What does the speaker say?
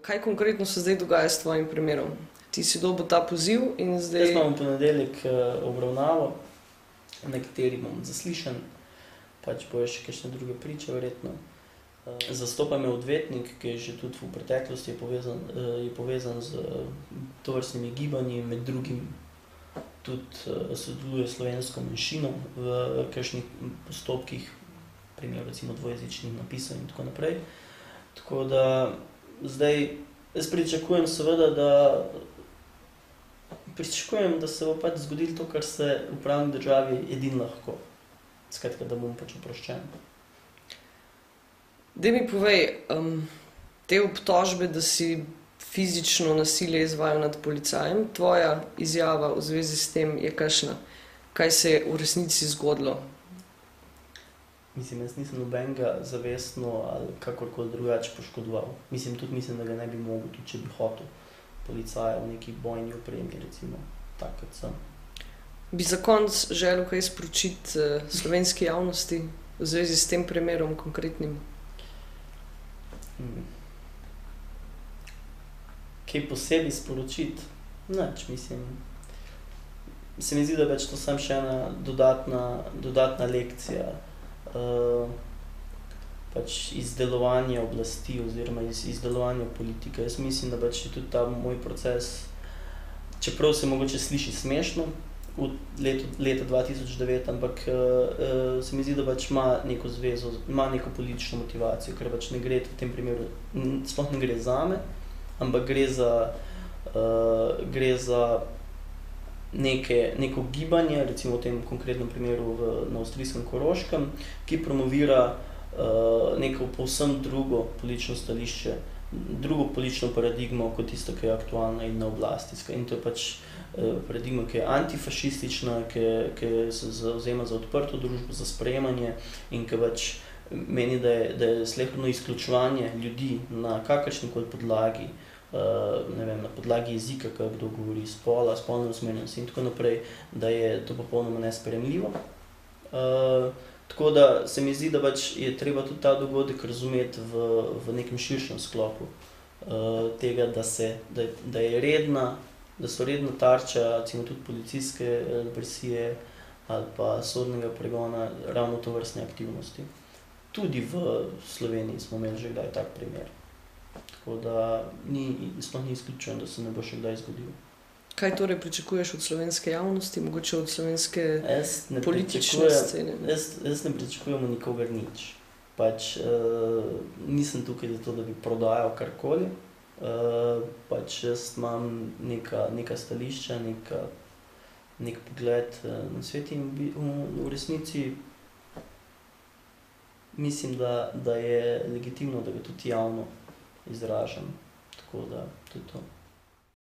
Kaj konkretno se zdaj dogaja s tvojim primerom? Ti si dobil ta poziv in zdaj... Jaz imam v ponedeljek obravnavo, na kateri bom zaslišan, pač bojo še kakšne druge priče verjetno. Zastopa me odvetnik, ki je že tudi v preteklosti je povezan z tovrstnimi gibanji, med drugim tudi sodeluje slovensko manjšino v kakšnih postopkih, primer recimo dvojezičnih napisov in tako naprej. Tako da zdaj jaz pričakujem seveda, da se bo pač zgodilo to, kar se v pravni državi edino lahko. Skratka, da bom pač oproščen. Daj mi povej, te obtožbe, da si fizično nasilje izvajal nad policajem, tvoja izjava v zvezi s tem je kakšna? Kaj se je v resnici zgodilo? Mislim, jaz nisem nobenega zavestno ali kakorkoli drugače poškodoval. Mislim, da ga ne bi mogel, tudi če bi hotel policaja v neki bojni opremi, recimo, tak kot sem. Bi za konec želel kaj sporočiti slovenski javnosti v zvezi s tem primerom konkretnim? Kaj posebej sporočiti? Nič, mislim. Se mi zdi, da več to samo še ena dodatna lekcija pač izdelovanja oblasti oziroma izdelovanja politike. Jaz mislim, da pač je tudi ta moj proces, čeprav se mogoče sliši smešno v leta 2009, ampak se mi zdi, da pač ima neko zvezo, ima neko politično motivacijo, ker pač ne gre v tem primeru, sploh ne gre zame, ampak gre za neko gibanje, recimo v tem konkretnem primeru na avstrijskem Koroškem, ki promovira neko povsem drugo politično stališče, drugo politično paradigmo kot tisto, ki je aktualna in na oblasti. In to je pač paradigma, ki je antifašistična, ki se zavzema za odprto družbo, za sprejemanje in ki pač meni, da je sleherno izključevanje ljudi na kakršnikoli podlagi, ne vem, na podlagi jezika, kaj kdo govori, spola, spolne usmerjenosti in tako naprej, da je to popolnoma nesprejemljivo. Tako da se mi zdi, da pač je treba tudi ta dogodek razumeti v nekem širšem sklopu tega, da so redna tarča, recimo tudi policijske represije ali pa sodnega pregona ravno tovrstne aktivnosti. Tudi v Sloveniji smo imeli že kdaj tak primer. Tako da sploh ni izključeno, da se ne bo še kdaj zgodil. Kaj torej pričakuješ od slovenske javnosti, mogoče od slovenske politične scene? Jaz ne pričakujem nikogar nič. Pač nisem tukaj zato, da bi prodajal karkoli. Pač jaz imam neka stališča, nek pogled na svet in v resnici mislim, da je legitimno, da ga tudi javno izražam. Tako da, to je to.